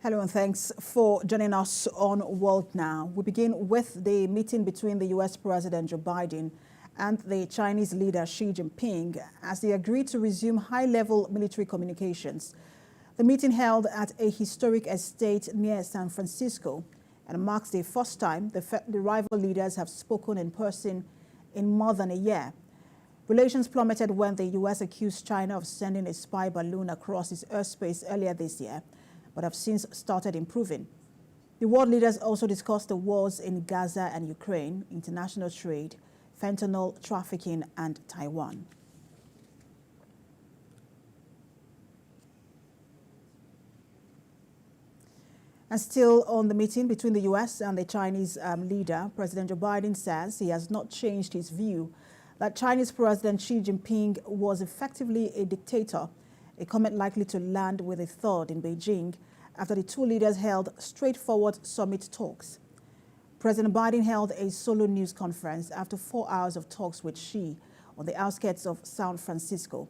Hello and thanks for joining us on World Now. We begin with the meeting between the U.S. President Joe Biden and the Chinese leader Xi Jinping as they agreed to resume high-level military communications. The meeting held at a historic estate near San Francisco and marks the first time the rival leaders have spoken in person in more than a year. Relations plummeted when the U.S. accused China of sending a spy balloon across its airspace earlier this year, but have since started improving. The world leaders also discussed the wars in Gaza and Ukraine, international trade, fentanyl trafficking, and Taiwan. And still on the meeting between the U.S. and the Chinese leader, President Joe Biden says he has not changed his view that Chinese President Xi Jinping was effectively a dictator, a comment likely to land with a thud in Beijing after the two leaders held straightforward summit talks. President Biden held a solo news conference after 4 hours of talks with Xi on the outskirts of San Francisco.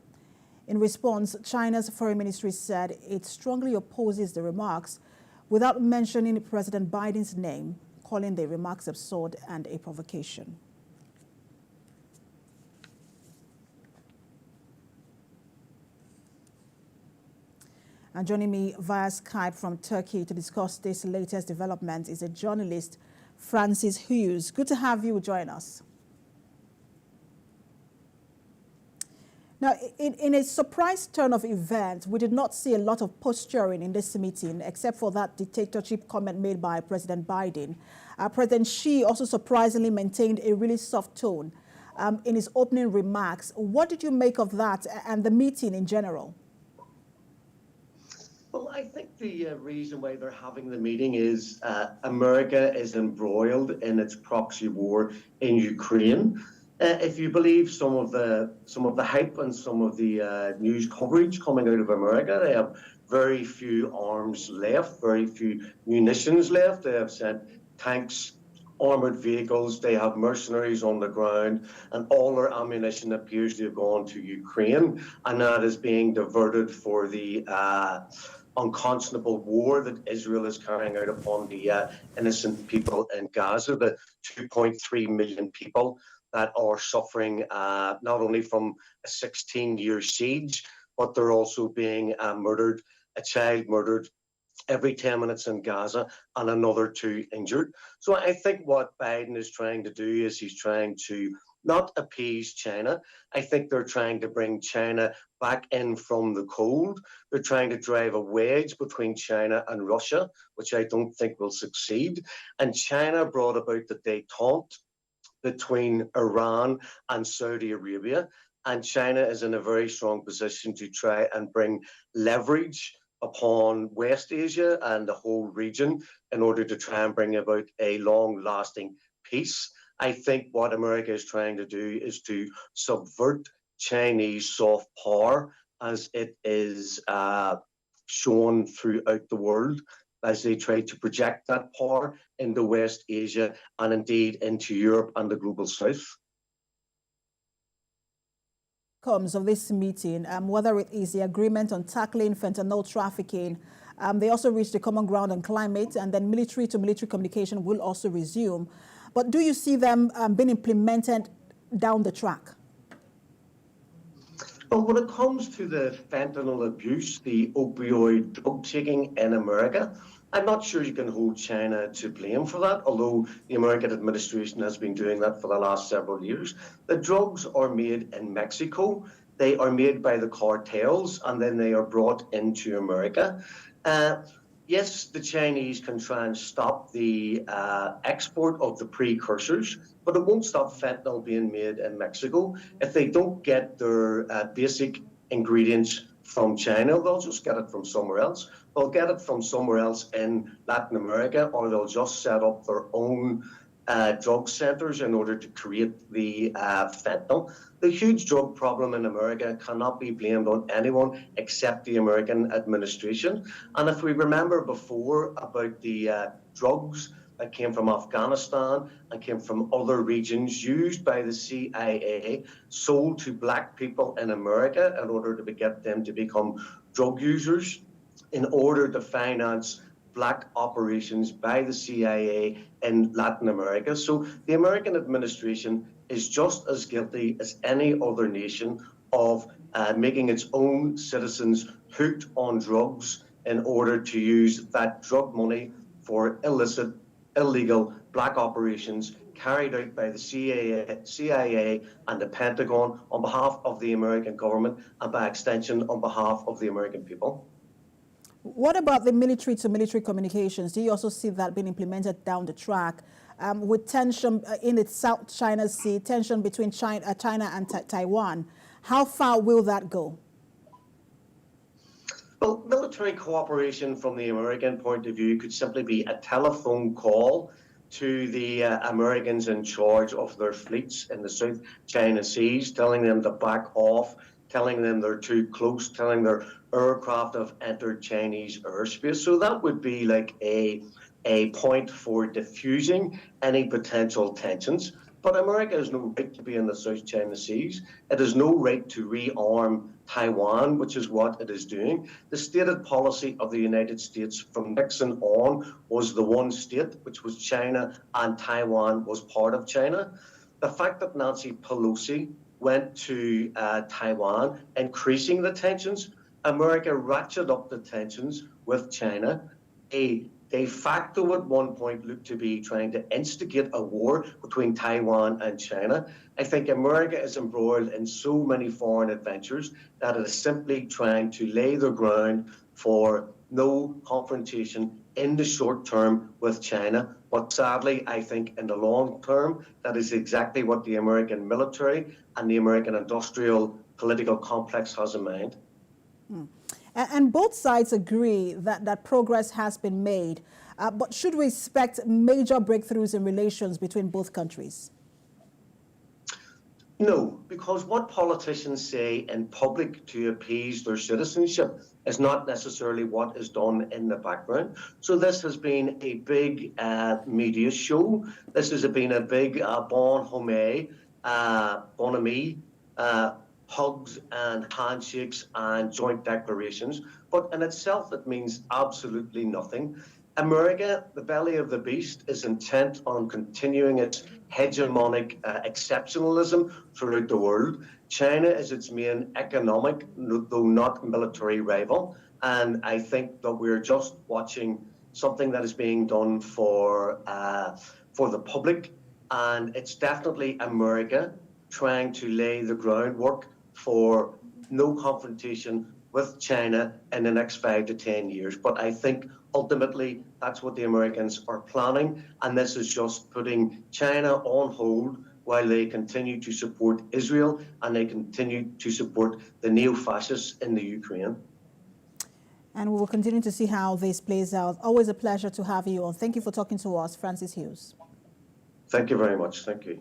In response, China's foreign ministry said it strongly opposes the remarks without mentioning President Biden's name, calling the remarks absurd and a provocation. And joining me via Skype from Turkey to discuss this latest development is a journalist, Francis Hughes. Good to have you join us. Now, in a surprise turn of events, we did not see a lot of posturing in this meeting, except for that dictatorship comment made by President Biden. President Xi also surprisingly maintained a really soft tone in his opening remarks. What did you make of that and the meeting in general? Well, I think the reason why they're having the meeting is America is embroiled in its proxy war in Ukraine. If you believe some of the hype and some of the news coverage coming out of America, they have very few arms left, very few munitions left. They have sent tanks, armored vehicles, they have mercenaries on the ground, and all their ammunition appears to have gone to Ukraine, and that is being diverted for the unconscionable war that Israel is carrying out upon the innocent people in Gaza, the 2.3 million people that are suffering not only from a 16-year siege, but they're also being murdered, a child murdered every 10 minutes in Gaza, and another 2 injured. So I think what Biden is trying to do is he's trying to not appease China. I think they're trying to bring China back in from the cold. They're trying to drive a wedge between China and Russia, which I don't think will succeed. And China brought about the détente between Iran and Saudi Arabia. And China is in a very strong position to try and bring leverage upon West Asia and the whole region in order to try and bring about a long-lasting peace. I think what America is trying to do is to subvert Chinese soft power as it is shown throughout the world as they try to project that power into West Asia and indeed into Europe and the global south. Comes of this meeting, whether it is the agreement on tackling fentanyl trafficking, they also reached a common ground on climate, and then military-to-military communication will also resume. But do you see them being implemented down the track? Well, when it comes to the fentanyl abuse, the opioid drug taking in America, I'm not sure you can hold China to blame for that, although the American administration has been doing that for the last several years. The drugs are made in Mexico. They are made by the cartels, and then they are brought into America. Yes, the Chinese can try and stop the export of the precursors, but it won't stop fentanyl being made in Mexico. If they don't get their basic ingredients from China, they'll just get it from somewhere else. They'll get it from somewhere else in Latin America, or they'll just set up their own drug centers in order to create the fentanyl. The huge drug problem in America cannot be blamed on anyone except the American administration. And if we remember before about the drugs that came from Afghanistan and came from other regions used by the CIA, sold to black people in America in order to get them to become drug users, in order to finance black operations by the CIA in Latin America. So the American administration is just as guilty as any other nation of making its own citizens hooked on drugs in order to use that drug money for illicit, illegal black operations carried out by the CIA and the Pentagon on behalf of the American government and by extension on behalf of the American people. What about the military-to-military communications? Do you also see that being implemented down the track with tension in the South China Sea, tension between China and Taiwan? How far will that go? Well, military cooperation from the American point of view could simply be a telephone call to the Americans in charge of their fleets in the South China Seas, telling them to back off, telling them they're too close, telling their aircraft have entered Chinese airspace. So that would be like a point for diffusing any potential tensions. But America has no right to be in the South China Seas. It has no right to rearm Taiwan, which is what it is doing. The stated policy of the United States from Nixon on was the one state, which was China, and Taiwan was part of China. The fact that Nancy Pelosi went to Taiwan, increasing the tensions, America ratcheted up the tensions with China. A de facto at one point looked to be trying to instigate a war between Taiwan and China. I think America is embroiled in so many foreign adventures that it is simply trying to lay the ground for no confrontation in the short term with China. But sadly, I think in the long term, that is exactly what the American military and the American industrial political complex has in mind. And both sides agree that progress has been made. But should we expect major breakthroughs in relations between both countries? No, because what politicians say in public to appease their citizenship is not necessarily what is done in the background. So this has been a big media show. This has been a big bonhomie, hugs and handshakes and joint declarations. But in itself, it means absolutely nothing. America, the belly of the beast, is intent on continuing its hegemonic exceptionalism throughout the world. China is its main economic, though not military rival. And I think that we're just watching something that is being done for the public. And it's definitely America trying to lay the groundwork for no confrontation with China in the next 5 to 10 years. But I think ultimately that's what the Americans are planning, and this is just putting China on hold while they continue to support Israel and they continue to support the neo-fascists in the Ukraine. And we will continue to see how this plays out. Always a pleasure to have you on. Thank you for talking to us, Francis Hughes. Thank you very much. Thank you.